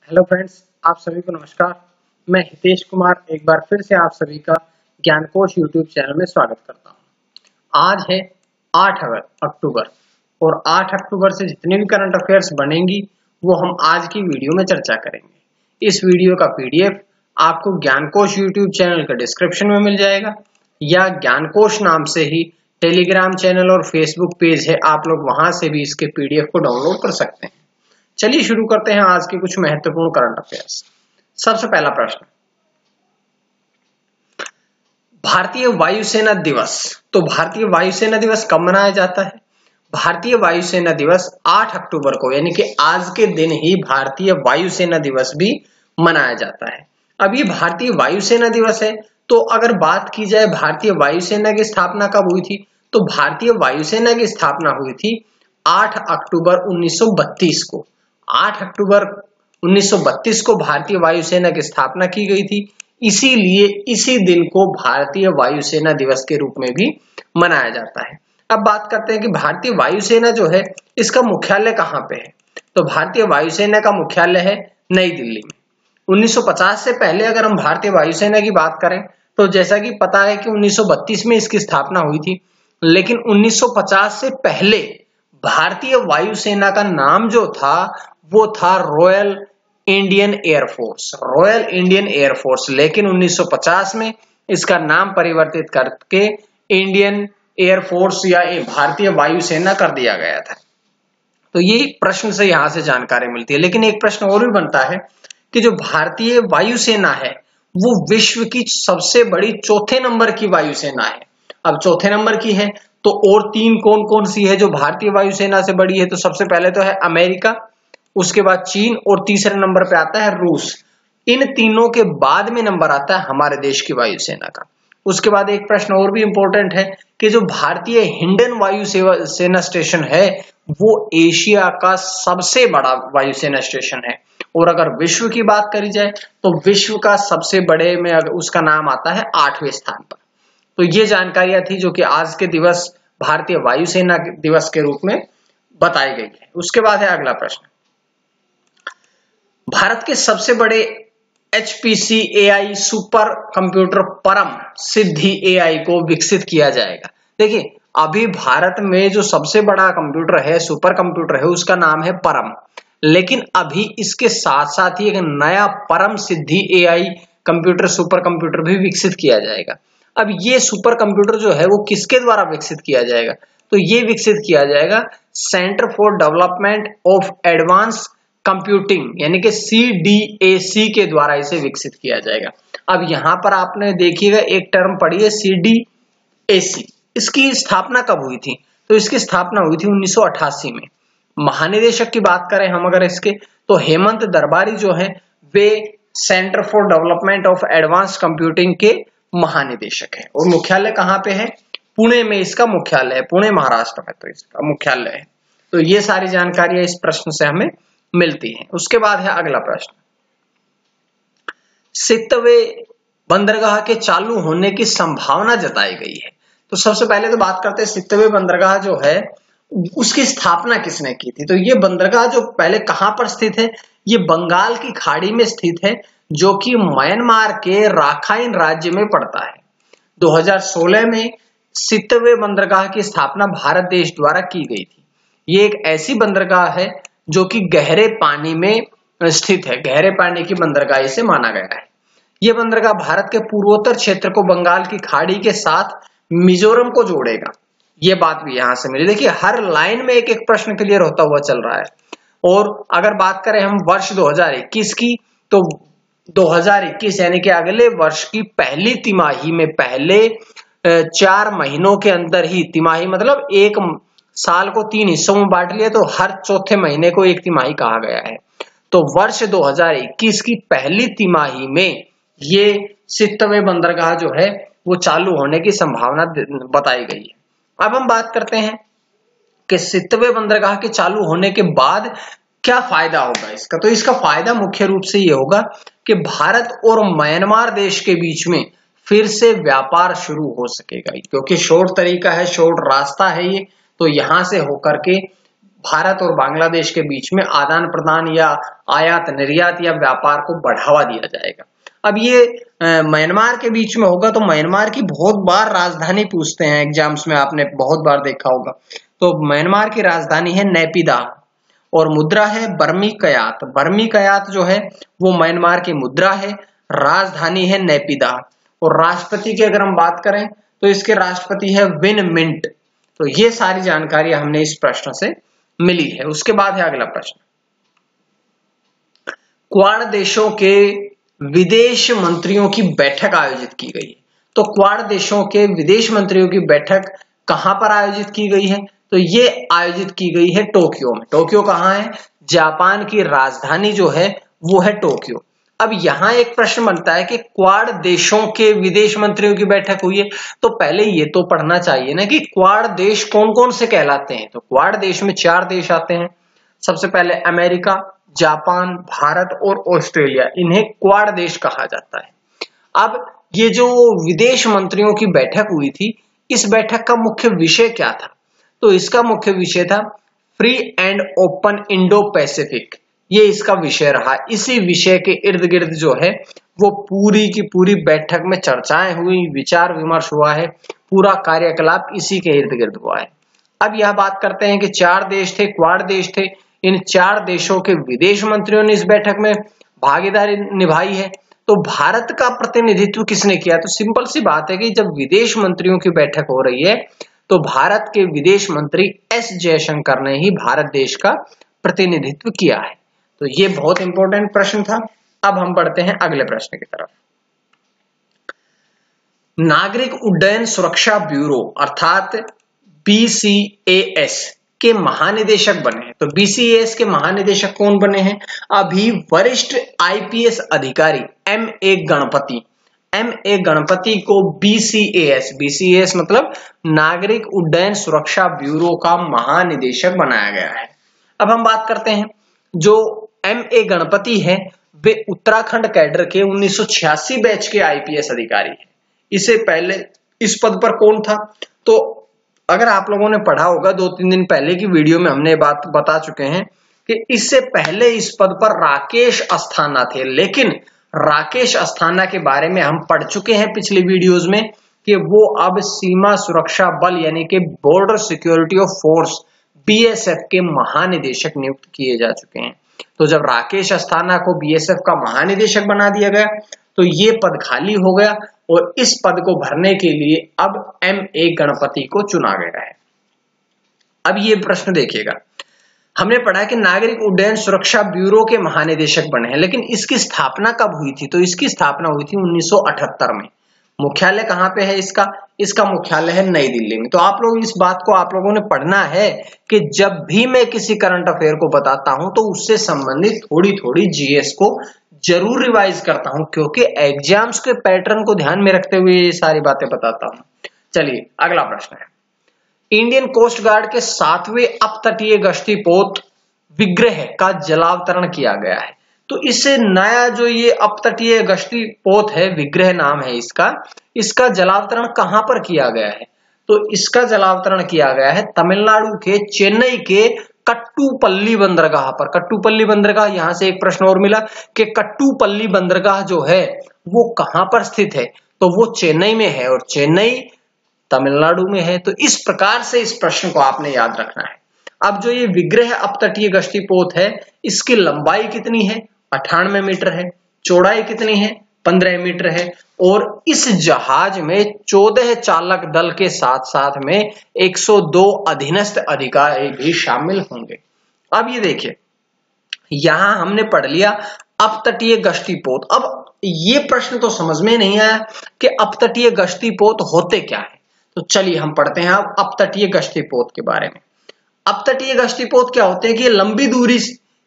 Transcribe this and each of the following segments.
Hello friends, आप सभी को नमस्कार। मैं हितेश कुमार एक बार फिर से आप सभी का ज्ञानकोश यूट्यूब चैनल में स्वागत करता हूं। आज है 8 अक्टूबर और 8 अक्टूबर से जितने भी करंट अफेयर्स बनेंगी वो हम आज की वीडियो में चर्चा करेंगे। इस वीडियो का पीडीएफ आपको ज्ञानकोश यूट्यूब चैनल के डिस्क्रिप्शन में मिल जाएगा या ज्ञानकोश नाम से ही टेलीग्राम चैनल और फेसबुक पेज है, आप लोग वहां से भी इसके पीडीएफ को डाउनलोड कर सकते हैं। चलिए शुरू करते हैं आज के कुछ महत्वपूर्ण करंट अफेयर्स। सबसे पहला प्रश्न, भारतीय वायुसेना दिवस। तो भारतीय वायुसेना दिवस कब मनाया जाता है? भारतीय वायुसेना दिवस 8 अक्टूबर को, यानी कि आज के दिन ही भारतीय वायुसेना दिवस भी मनाया जाता है। अब ये भारतीय वायुसेना दिवस है, तो अगर बात की जाए भारतीय वायुसेना की स्थापना कब हुई थी, तो भारतीय वायुसेना की स्थापना हुई थी 8 अक्टूबर 1932 को। 8 अक्टूबर 1932 को भारतीय वायुसेना की स्थापना की गई थी, इसीलिए इसी दिन को भारतीय वायुसेना दिवस के रूप में भी मनाया जाता है। अब बात करते हैं कि भारतीय वायुसेना जो है इसका मुख्यालय कहाँ पे है। तो भारतीय वायुसेना का मुख्यालय है नई दिल्ली में। 1950 से पहले अगर हम भारतीय वायुसेना की बात करें तो जैसा कि पता है कि 1932 में इसकी स्थापना हुई थी, लेकिन 1950 से पहले भारतीय वायुसेना का नाम जो था वो था royal Indian air force, royal Indian air force. लेकिन 1950 में इसका नाम परिवर्तित करके इंडियन एयरफोर्स या भारतीय वायुसेना कर दिया गया था। तो ये प्रश्न से यहां से जानकारी मिलती है। लेकिन एक प्रश्न और भी बनता है कि जो भारतीय वायुसेना है वो विश्व की सबसे बड़ी चौथे नंबर की वायुसेना है। अब चौथे नंबर की है तो और तीन कौन कौन सी है जो भारतीय वायुसेना से बड़ी है? तो सबसे पहले तो है अमेरिका, उसके बाद चीन और तीसरे नंबर पे आता है रूस। इन तीनों के बाद में नंबर आता है हमारे देश की वायुसेना का। उसके बाद एक प्रश्न और भी इंपॉर्टेंट है कि जो भारतीय हिंडन वायु सेना स्टेशन है वो एशिया का सबसे बड़ा वायुसेना स्टेशन है। और अगर विश्व की बात करी जाए तो विश्व का सबसे बड़े में उसका नाम आता है 8वें स्थान पर। तो ये जानकारियां थी जो कि आज के दिवस भारतीय वायुसेना दिवस के रूप में बताई गई है। उसके बाद है अगला प्रश्न, भारत के सबसे बड़े HPC AI सुपर कंप्यूटर परम सिद्धि AI को विकसित किया जाएगा। देखिए, अभी भारत में जो सबसे बड़ा कंप्यूटर है, सुपर कंप्यूटर है, उसका नाम है परम। लेकिन अभी इसके साथ साथ ही एक नया परम सिद्धि AI कंप्यूटर सुपर कंप्यूटर भी विकसित किया जाएगा। अब ये सुपर कंप्यूटर जो है वो किसके द्वारा विकसित किया जाएगा? तो ये विकसित किया जाएगा centre for development of advance computing, यानी कि CDAC के द्वारा इसे विकसित किया जाएगा। अब यहां पर आपने देखिएगा एक टर्म पढ़ी है CDAC। इसकी स्थापना कब हुई थी? तो इसकी स्थापना हुई थी 1988 में। महानिदेशक की बात करें हम अगर इसके, तो हेमंत दरबारी जो है वे centre for development of advance computing के महानिदेशक है। और मुख्यालय कहां पे है? पुणे में इसका मुख्यालय है, पुणे महाराष्ट्र में तो इसका मुख्यालय है। तो ये सारी जानकारियां इस प्रश्न से हमें मिलती है। उसके बाद है अगला प्रश्न, सितवें बंदरगाह के चालू होने की संभावना जताई गई है। तो सबसे पहले तो बात करते हैं सितवें बंदरगाह जो है उसकी स्थापना किसने की थी। तो ये बंदरगाह जो पहले कहां पर स्थित है? ये बंगाल की खाड़ी में स्थित है, जो कि म्यांमार के राखाइन राज्य में पड़ता है। 2016 में सितवें बंदरगाह की स्थापना भारत देश द्वारा की गई थी। ये एक ऐसी बंदरगाह है जो कि गहरे पानी में स्थित है, गहरे पानी की बंदरगाह इसे माना गया है। यह बंदरगाह भारत के पूर्वोत्तर क्षेत्र को बंगाल की खाड़ी के साथ मिजोरम को जोड़ेगा। यह बात भी यहां से मिली। देखिए, हर लाइन में एक एक प्रश्न क्लियर होता हुआ चल रहा है। और अगर बात करें हम वर्ष 2021 की, तो 2021 यानी कि अगले वर्ष की पहली तिमाही में, पहले 4 महीनों के अंदर ही, तिमाही मतलब एक साल को 3 हिस्सों में बांट लिया तो हर चौथे महीने को एक तिमाही कहा गया है। तो वर्ष 2021 की पहली तिमाही में ये सितवें बंदरगाह जो है वो चालू होने की संभावना बताई गई है। अब हम बात करते हैं कि सितवें बंदरगाह के चालू होने के बाद क्या फायदा होगा इसका। तो इसका फायदा मुख्य रूप से ये होगा कि भारत और म्यांमार देश के बीच में फिर से व्यापार शुरू हो सकेगा, क्योंकि शॉर्ट तरीका है, शॉर्ट रास्ता है ये। तो यहां से होकर के भारत और बांग्लादेश के बीच में आदान प्रदान या आयात निर्यात या व्यापार को बढ़ावा दिया जाएगा। अब ये म्यांमार के बीच में होगा, तो म्यांमार की बहुत बार राजधानी पूछते हैं एग्जाम्स में, आपने बहुत बार देखा होगा। तो म्यांमार की राजधानी है नैपीताव और मुद्रा है बर्मी कयात। बर्मी कयात जो है वो म्यांमार की मुद्रा है, राजधानी है नैपीताव। और राष्ट्रपति की अगर हम बात करें तो इसके राष्ट्रपति है विन मिंट। तो ये सारी जानकारी हमने इस प्रश्न से मिली है। उसके बाद है अगला प्रश्न, क्वाड देशों के विदेश मंत्रियों की बैठक आयोजित की गई है। तो क्वाड देशों के विदेश मंत्रियों की बैठक कहां पर आयोजित की गई है? तो ये आयोजित की गई है टोक्यो में। टोक्यो कहां है? जापान की राजधानी जो है वो है टोक्यो। अब यहां एक प्रश्न बनता है कि क्वाड देशों के विदेश मंत्रियों की बैठक हुई है, तो पहले ये तो पढ़ना चाहिए ना कि क्वाड देश कौन कौन से कहलाते हैं। तो क्वाड देश में 4 देश आते हैं। सबसे पहले अमेरिका, जापान, भारत और ऑस्ट्रेलिया, इन्हें क्वाड देश कहा जाता है। अब ये जो विदेश मंत्रियों की बैठक हुई थी, इस बैठक का मुख्य विषय क्या था? तो इसका मुख्य विषय था free and open Indo Pacific. ये इसका विषय रहा। इसी विषय के इर्द गिर्द जो है वो पूरी की पूरी बैठक में चर्चाएं हुई, विचार विमर्श हुआ है, पूरा कार्यकलाप इसी के इर्द गिर्द हुआ है। अब यह बात करते हैं कि 4 देश थे, क्वाड देश थे। इन 4 देशों के विदेश मंत्रियों ने इस बैठक में भागीदारी निभाई है। तो भारत का प्रतिनिधित्व किसने किया? तो सिंपल सी बात है कि जब विदेश मंत्रियों की बैठक हो रही है तो भारत के विदेश मंत्री एस जयशंकर ने ही भारत देश का प्रतिनिधित्व किया है। तो ये बहुत इंपॉर्टेंट प्रश्न था। अब हम बढ़ते हैं अगले प्रश्न की तरफ। नागरिक उड्डयन सुरक्षा ब्यूरो अर्थात BCAS के महानिदेशक बने हैं। तो BCAS के महानिदेशक कौन बने हैं? अभी वरिष्ठ IPS अधिकारी MA गणपति। MA गणपति को BCAS मतलब नागरिक उड्डयन सुरक्षा ब्यूरो का महानिदेशक बनाया गया है। अब हम बात करते हैं, जो MA गणपति है वे उत्तराखंड कैडर के 1986 बैच के IPS अधिकारी हैं। इससे पहले इस पद पर कौन था? तो अगर आप लोगों ने पढ़ा होगा 2-3 दिन पहले की वीडियो में हमने बात बता चुके हैं कि इससे पहले इस पद पर राकेश अस्थाना थे। लेकिन राकेश अस्थाना के बारे में हम पढ़ चुके हैं पिछली वीडियोस में कि वो अब सीमा सुरक्षा बल यानी कि border security of force BSF के महानिदेशक नियुक्त किए जा चुके हैं। तो जब राकेश अस्थाना को BSF का महानिदेशक बना दिया गया तो ये पद खाली हो गया और इस पद को भरने के लिए अब MA गणपति को चुना गया है। अब ये प्रश्न देखिएगा, हमने पढ़ा कि नागरिक उड्डयन सुरक्षा ब्यूरो के महानिदेशक बने हैं, लेकिन इसकी स्थापना कब हुई थी? तो इसकी स्थापना हुई थी 1978 में। मुख्यालय कहां पे है इसका? इसका मुख्यालय है नई दिल्ली में। तो आप लोग इस बात को आप लोगों ने पढ़ना है कि जब भी मैं किसी करंट अफेयर को बताता हूं तो उससे संबंधित थोड़ी थोड़ी GS को जरूर रिवाइज करता हूं, क्योंकि एग्जाम्स के पैटर्न को ध्यान में रखते हुए ये सारी बातें बताता हूं। चलिए अगला प्रश्न है, इंडियन कोस्ट गार्ड के 7वें अपतटीय गश्ती पोत विग्रह का जलावतरण किया गया है। तो इससे नया जो ये अपतटीय गश्ती पोत है, विग्रह नाम है इसका जलावतरण कहां पर किया गया है? तो इसका जलावतरण किया गया है तमिलनाडु के चेन्नई के कट्टुपल्ली बंदरगाह पर। कट्टुपल्ली बंदरगाह, यहां से एक प्रश्न और मिला कि कट्टुपल्ली बंदरगाह जो है वो कहां पर स्थित है? तो वो चेन्नई में है और चेन्नई तमिलनाडु में है। तो इस प्रकार से इस प्रश्न को आपने याद रखना है। अब जो ये विग्रह अपतटीय गश्ती पोत है, इसकी लंबाई कितनी है? 98 मीटर है। चौड़ाई कितनी है? 15 मीटर है। और इस जहाज में 14 चालक दल के साथ साथ में 102 अधीनस्थ अधिकारी भी शामिल होंगे। अब ये देखिए, यहां हमने पढ़ लिया अपतटीय गश्ती पोत। अब ये प्रश्न तो समझ में नहीं आया कि अपतटीय गश्ती पोत होते क्या है। तो चलिए हम पढ़ते हैं अब अपतटीय गश्ती पोत के बारे में। अपतटीय गश्ती पोत क्या होते हैं कि लंबी दूरी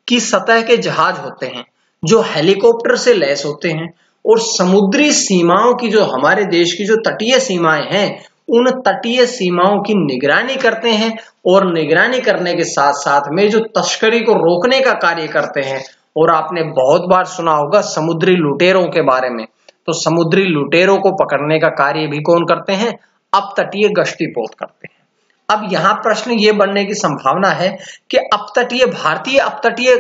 की सतह के जहाज होते हैं जो हेलीकॉप्टर से लैस होते हैं और समुद्री सीमाओं की, जो हमारे देश की जो तटीय सीमाएं हैं, उन तटीय सीमाओं की निगरानी करते हैं और निगरानी करने के साथ साथ में जो तस्करी को रोकने का कार्य करते हैं। और आपने बहुत बार सुना होगा समुद्री लुटेरों के बारे में। तो समुद्री लुटेरों को पकड़ने का कार्य भी कौन करते हैं? अपतटीय गश्ती पोत करते हैं। अब यहाँ प्रश्न ये बनने की संभावना है कि अपतटीय भारतीय अपतटीय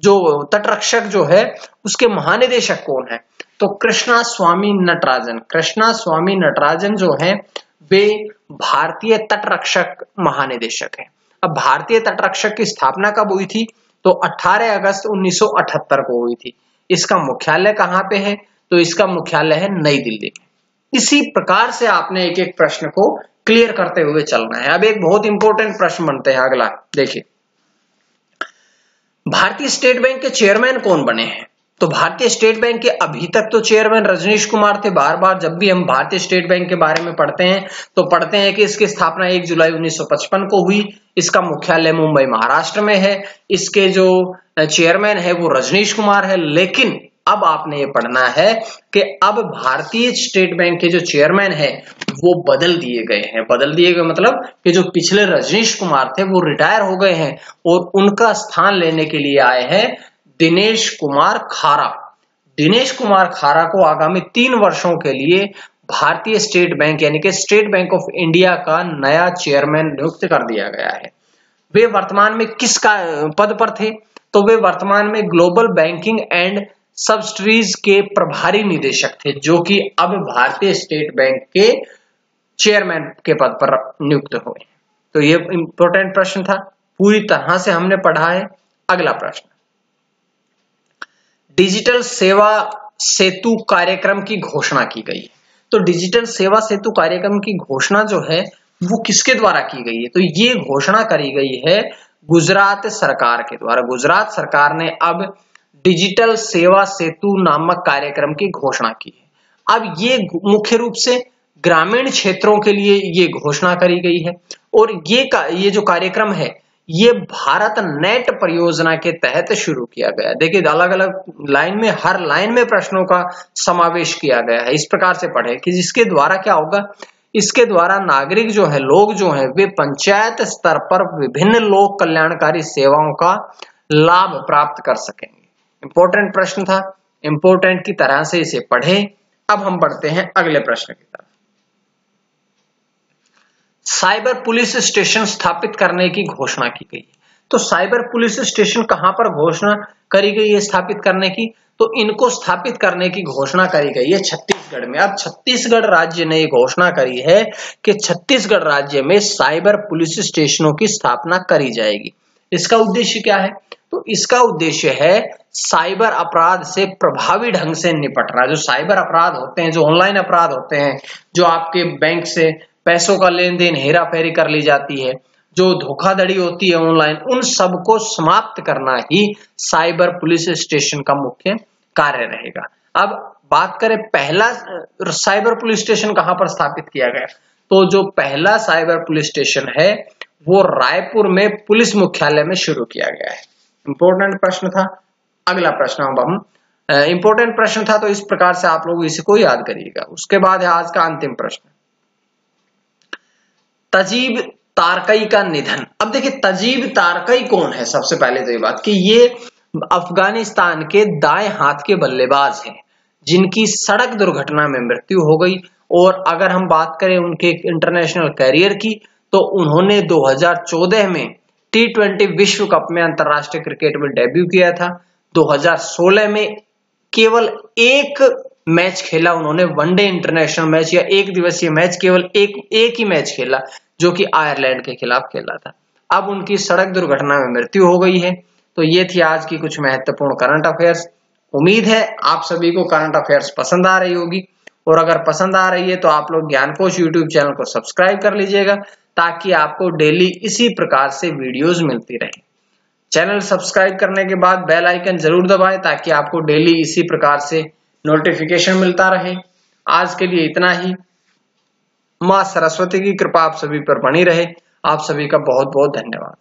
जो तटरक्षक जो है उसके महानिदेशक कौन है? तो कृष्णा स्वामी नटराजन जो है वे भारतीय तटरक्षक महानिदेशक हैं। अब भारतीय तटरक्षक की स्थापना कब हुई थी? तो 18 अगस्त 1978 को हुई थी। इसका मुख्यालय कहाँ पे है? तो इसका मुख्यालय है नई दिल्ली में। इसी प्रकार से आपने एक एक प्रश्न को क्लियर करते हुए चलना है। अब एक बहुत इंपॉर्टेंट प्रश्न बनते हैं अगला, देखिए भारतीय स्टेट बैंक के चेयरमैन कौन बने हैं? तो भारतीय स्टेट बैंक के अभी तक तो चेयरमैन रजनीश कुमार थे। बार बार जब भी हम भारतीय स्टेट बैंक के बारे में पढ़ते हैं तो पढ़ते हैं कि इसकी स्थापना 1 जुलाई 1955 को हुई। इसका मुख्यालय मुंबई महाराष्ट्र में है। इसके जो चेयरमैन है वो रजनीश कुमार है। लेकिन अब आपने ये पढ़ना है कि अब भारतीय स्टेट बैंक के जो चेयरमैन है वो बदल दिए गए हैं। बदल दिए गए मतलब कि जो पिछले रजनीश कुमार थे वो रिटायर हो गए हैं और उनका स्थान लेने के लिए आए हैं दिनेश कुमार खारा। दिनेश कुमार खारा को आगामी 3 वर्षों के लिए भारतीय स्टेट बैंक यानी कि स्टेट बैंक ऑफ इंडिया का नया चेयरमैन नियुक्त कर दिया गया है। वे वर्तमान में किस पद पर थे? तो वे वर्तमान में ग्लोबल बैंकिंग एंड सब्सिडीज के प्रभारी निदेशक थे, जो कि अब भारतीय स्टेट बैंक के चेयरमैन के पद पर नियुक्त हुए। तो ये इंपॉर्टेंट प्रश्न था, पूरी तरह से हमने पढ़ा है। अगला प्रश्न, डिजिटल सेवा सेतु कार्यक्रम की घोषणा की गई है। तो डिजिटल सेवा सेतु कार्यक्रम की घोषणा जो है वो किसके द्वारा की गई है? तो ये घोषणा करी गई है गुजरात सरकार के द्वारा। गुजरात सरकार ने अब डिजिटल सेवा सेतु नामक कार्यक्रम की घोषणा की है। अब ये मुख्य रूप से ग्रामीण क्षेत्रों के लिए ये घोषणा करी गई है और ये जो कार्यक्रम है ये भारत नेट परियोजना के तहत शुरू किया गया। देखिए अलग अलग लाइन में, हर लाइन में प्रश्नों का समावेश किया गया है। इस प्रकार से पढ़े कि जिसके द्वारा क्या होगा, इसके द्वारा नागरिक जो है, लोग जो है, वे पंचायत स्तर पर विभिन्न लोक कल्याणकारी सेवाओं का लाभ प्राप्त कर सकेंगे। इंपॉर्टेंट प्रश्न था, इंपॉर्टेंट की तरह से इसे पढ़े। अब हम बढ़ते हैं अगले प्रश्न की तरफ। साइबर पुलिस स्टेशन स्थापित करने की घोषणा की गई। तो साइबर पुलिस स्टेशन कहां पर घोषणा करी गई है स्थापित करने की? तो इनको स्थापित करने की घोषणा करी गई है छत्तीसगढ़ में। अब छत्तीसगढ़ राज्य ने घोषणा करी है कि छत्तीसगढ़ राज्य में साइबर पुलिस स्टेशनों की स्थापना करी जाएगी। इसका उद्देश्य क्या है? तो इसका उद्देश्य है साइबर अपराध से प्रभावी ढंग से निपटना। जो साइबर अपराध होते हैं, जो ऑनलाइन अपराध होते हैं, जो आपके बैंक से पैसों का लेन देन, हेरा फेरी कर ली जाती है, जो धोखाधड़ी होती है ऑनलाइन, उन सब को समाप्त करना ही साइबर पुलिस स्टेशन का मुख्य कार्य रहेगा। अब बात करें पहला साइबर पुलिस स्टेशन कहां पर स्थापित किया गया, तो जो पहला साइबर पुलिस स्टेशन है वो रायपुर में पुलिस मुख्यालय में शुरू किया गया है। इंपॉर्टेंट प्रश्न था। अगला प्रश्न अब हम इंपॉर्टेंट प्रश्न था तो इस प्रकार से आप लोग इसको याद करिएगा। उसके बाद है आज का अंतिम प्रश्न, तजीब तारकई का निधन। अब देखिए तजीब तारकई कौन है? सबसे पहले तो ये बात कि ये अफगानिस्तान के दाएं हाथ के बल्लेबाज हैं जिनकी सड़क दुर्घटना में मृत्यु हो गई। और अगर हम बात करें उनके इंटरनेशनल कैरियर की, तो उन्होंने 2014 में T20 विश्व कप में अंतरराष्ट्रीय क्रिकेट में डेब्यू किया था। 2016 में केवल एक मैच खेला उन्होंने, वनडे इंटरनेशनल मैच या एक दिवसीय मैच, केवल एक ही मैच खेला जो कि आयरलैंड के खिलाफ खेला था। अब उनकी सड़क दुर्घटना में मृत्यु हो गई है। तो ये थी आज की कुछ महत्वपूर्ण करंट अफेयर्स। उम्मीद है आप सभी को करंट अफेयर्स पसंद आ रही होगी, और अगर पसंद आ रही है तो आप लोग ज्ञानकोश यूट्यूब चैनल को सब्सक्राइब कर लीजिएगा ताकि आपको डेली इसी प्रकार से वीडियोस मिलती रहे। चैनल सब्सक्राइब करने के बाद बेल आइकन जरूर दबाएं ताकि आपको डेली इसी प्रकार से नोटिफिकेशन मिलता रहे। आज के लिए इतना ही। मां सरस्वती की कृपा आप सभी पर बनी रहे। आप सभी का बहुत बहुत धन्यवाद।